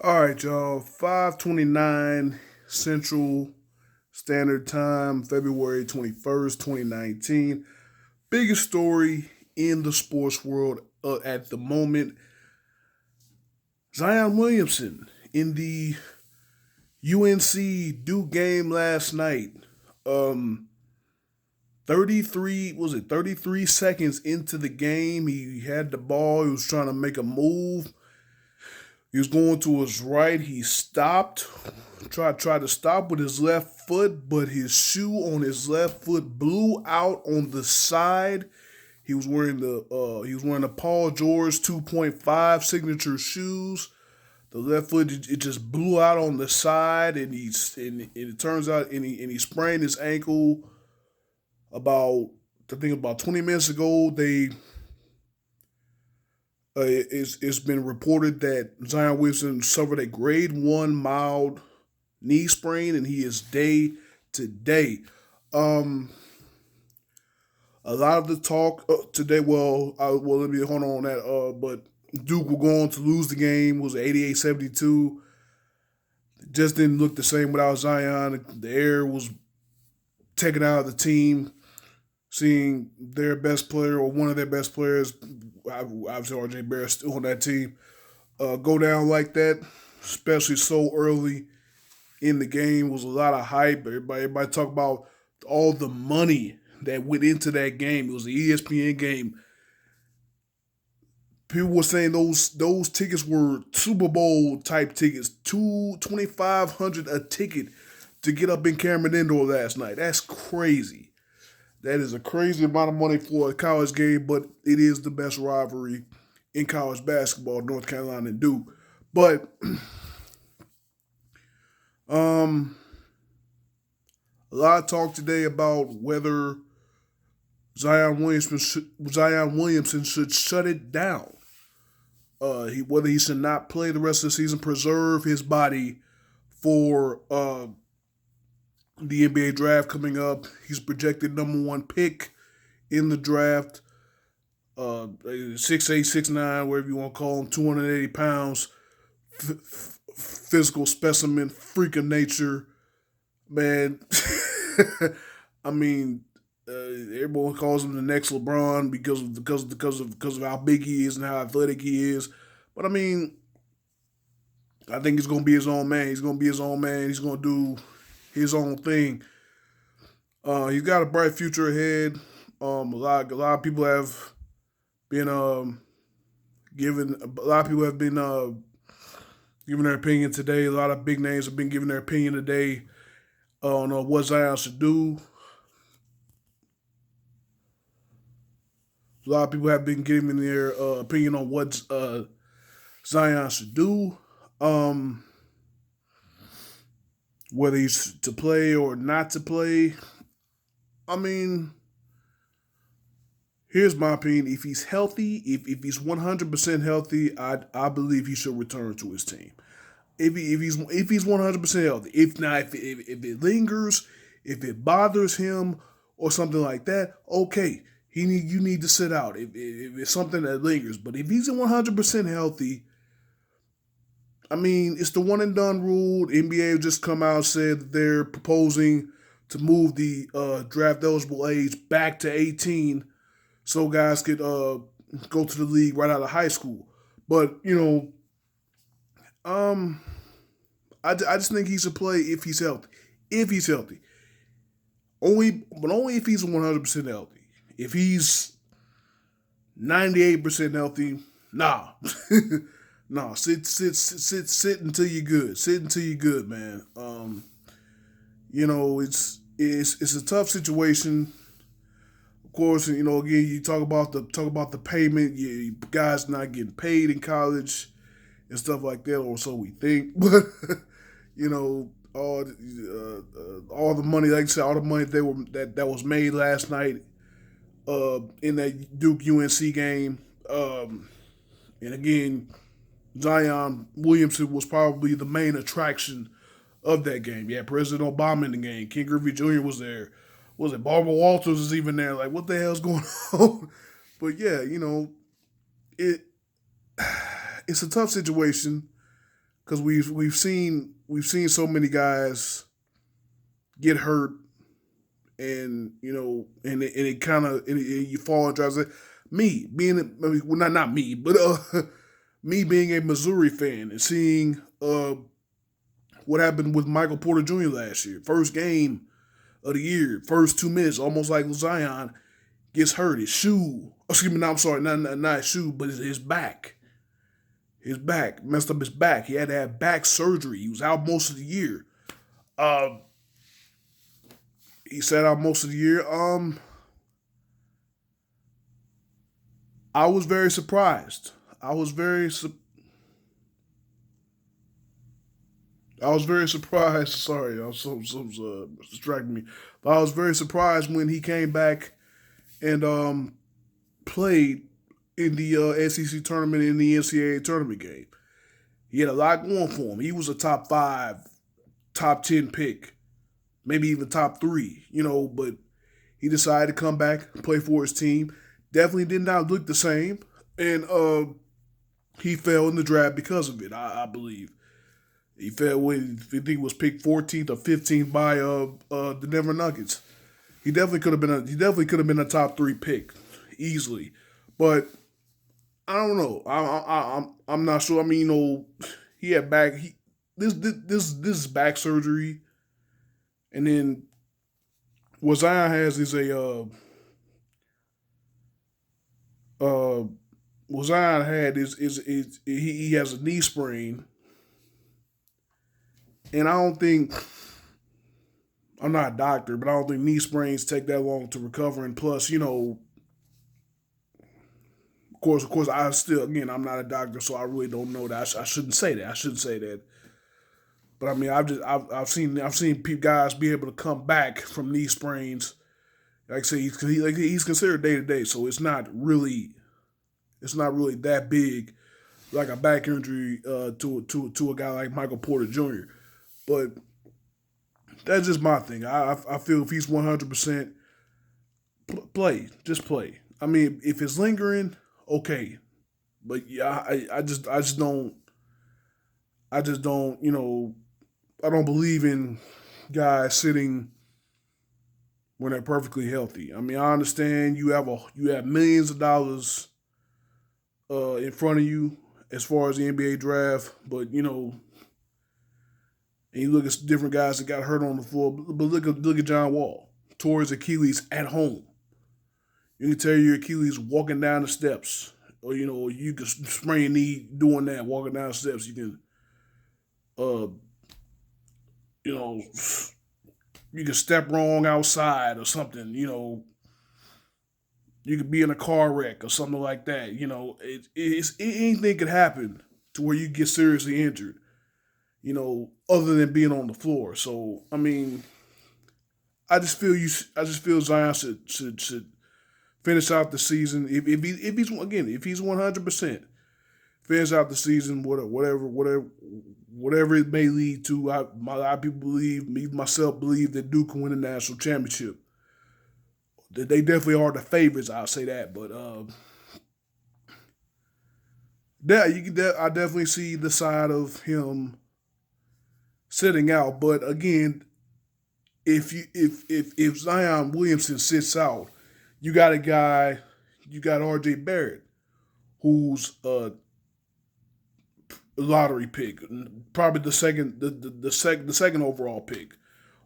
All right, y'all. 5:29 Central Standard Time, February 21st, 2019. Biggest story in the sports world at the moment. Zion Williamson in the UNC Duke game last night. Um 33 was it 33 seconds into the game, he had the ball, he was trying to make a move. He was going to his right. He stopped, tried to stop with his left foot, but his shoe on his left foot blew out on the side. He was wearing the Paul George 2.5 signature shoes. The left foot it just blew out on the side, and it turns out and he sprained his ankle about I think about 20 minutes ago. It's been reported that Zion Williamson suffered a grade 1 mild knee sprain, and he is day to day. Um, a lot of the talk today. Let me hold on that. But Duke will go on to lose the game. It was 88-72. Just didn't look the same without Zion. The air was taken out of the team. Seeing their best player or one of their best players, obviously RJ Barrett still on that team, go down like that, especially so early in the game, was a lot of hype. Everybody talk about all the money that went into that game. It was the ESPN game. People were saying those tickets were Super Bowl type tickets, 2,500 a ticket to get up in Cameron Indoor last night. That's crazy. That is a crazy amount of money for a college game, but it is the best rivalry in college basketball, North Carolina and Duke. But um, a lot of talk today about whether Zion Williamson should shut it down. Whether he should not play the rest of the season, preserve his body for the NBA draft coming up. He's projected number 1 pick in the draft. 6'8", 6'9", whatever you want to call him, 280 pounds, physical specimen, freak of nature, man. I mean, everyone calls him the next LeBron because of how big he is and how athletic he is. But I mean, I think he's gonna be his own man. He's gonna be his own man. He's gonna do his own thing. He's got a bright future ahead. A lot of people have been given a lot of people have been giving their opinion today. A lot of big names have been giving their opinion today on what Zion should do. A lot of people have been giving their opinion on what Zion should do. Um, whether he's to play or not to play. I mean, here's my opinion. If he's healthy, if he's 100% healthy, I believe he should return to his team. If he's 100% healthy. If not, if it lingers, if it bothers him or something like that, okay, you need to sit out. If it's something that lingers, but if he's 100% healthy, I mean, it's the one and done rule. The NBA just come out and said that they're proposing to move the draft eligible age back to 18, so guys could go to the league right out of high school. But um, I just think he should play if he's healthy. If he's healthy, only if he's 100% healthy. If he's 98% healthy, nah. No, sit until you're good. Sit until you're good, man. It's a tough situation. Of course, again, you talk about the payment. Guys not getting paid in college and stuff like that, or so we think. But all the money, like I said, all the money that was made last night in that Duke UNC game. And again, Zion Williamson was probably the main attraction of that game. Yeah, President Obama in the game. King Griffey Jr. was there. Was it Barbara Walters was even there? Like, what the hell's going on? But yeah, it it's a tough situation. because we've seen so many guys get hurt, and it kind of you fall into me being well, not me, but me being a Missouri fan and seeing what happened with Michael Porter Jr. last year, first game of the year, first 2 minutes, almost like Zion gets hurt. His shoe, excuse me, no, I'm sorry, not his shoe, but his back. His back messed up his back. He had to have back surgery. He was out most of the year. Uh, he sat out most of the year. I was very surprised. I was very I was very surprised. Sorry, I was distracting me. But I was very surprised when he came back and played in the SEC tournament in the NCAA tournament game. He had a lot going for him. He was a top five, top 10 pick, maybe even top three. But he decided to come back and play for his team. Definitely did not look the same, and he fell in the draft because of it. I believe. He fell when I think he was picked 14th or 15th by the Denver Nuggets. He definitely could have been a top three pick easily, but I don't know. I'm not sure. I mean, he had back this is back surgery, and then what Zion has is a uh what Zion had is he has a knee sprain, and I don't think I'm not a doctor, but I don't think knee sprains take that long to recover. And plus, of course, I still, again, I'm not a doctor, so I really don't know that. I shouldn't say that. I shouldn't say that. But I mean, I've seen guys be able to come back from knee sprains. Like I say, he's considered day to day, so it's not really that big, like a back injury to a guy like Michael Porter Jr. But that's just my thing. I feel if he's 100% play, just play. I mean, if it's lingering, okay. But yeah, I just don't, I don't believe in guys sitting when they're perfectly healthy. I mean, I understand you have millions of dollars in front of you as far as the NBA draft, but and you look at different guys that got hurt on the floor. But look at John Wall, tore his Achilles at home. You can tear your Achilles walking down the steps, or you can sprain your knee doing that, walking down the steps. You can, uh, you know, you can step wrong outside or something. You could be in a car wreck or something like that. Anything could happen to where you get seriously injured. Other than being on the floor. So I mean, I just feel Zion should finish out the season. If he's 100%, finish out the season, whatever it may lead to. A lot of people believe, me myself believe that Duke can win the national championship. That they definitely are the favorites. I'll say that, but I definitely see the side of him sitting out. But again, if Zion Williamson sits out, you got a guy, you got R.J. Barrett, who's a lottery pick, probably the second overall pick.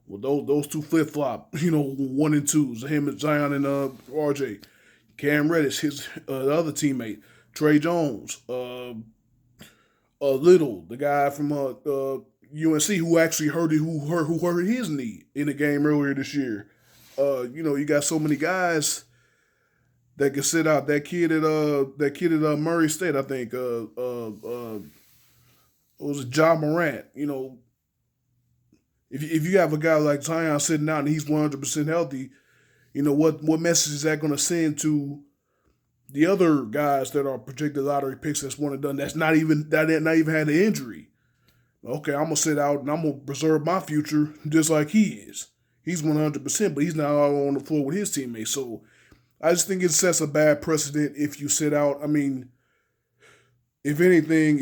Well, those two flip flop, 1 and 2s, him and Zion and R.J. Cam Reddish, his other teammate, Trey Jones, Little, the guy from UNC who actually hurt his knee in the game earlier this year. You got so many guys that can sit out. That kid at Murray State, I think. It was John Morant. If you have a guy like Zion sitting out and he's 100% healthy, what message is that going to send to the other guys that are projected lottery picks that's one and done? That not even had an injury. Okay, I'm gonna sit out and I'm gonna preserve my future just like he is. He's 100%, but he's not all on the floor with his teammates. So I just think it sets a bad precedent if you sit out. I mean, if anything,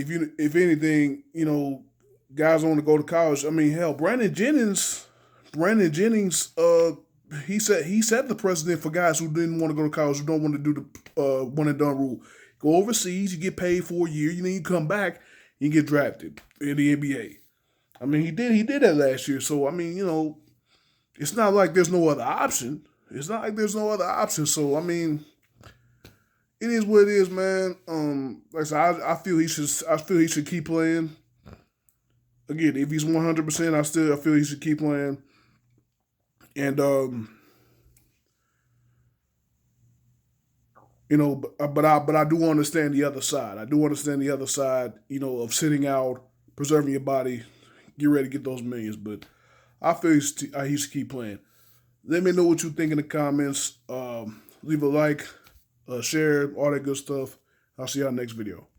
guys want to go to college. I mean, hell, Brandon Jennings, he set the precedent for guys who didn't want to go to college, who don't want to do the one and done rule. Go overseas, you get paid for a year, you then you come back, you get drafted in the NBA. I mean, he did that last year. So I mean, it's not like there's no other option. It's not like there's no other option. So I mean, it is what it is, man. Like I said, I feel he should keep playing. Again, if he's 100%, I feel he should keep playing. And but I do understand the other side. I do understand the other side. Of sitting out, preserving your body, get ready to get those millions. But I feel he should keep playing. Let me know what you think in the comments. Leave a like, share, all that good stuff. I'll see y'all next video.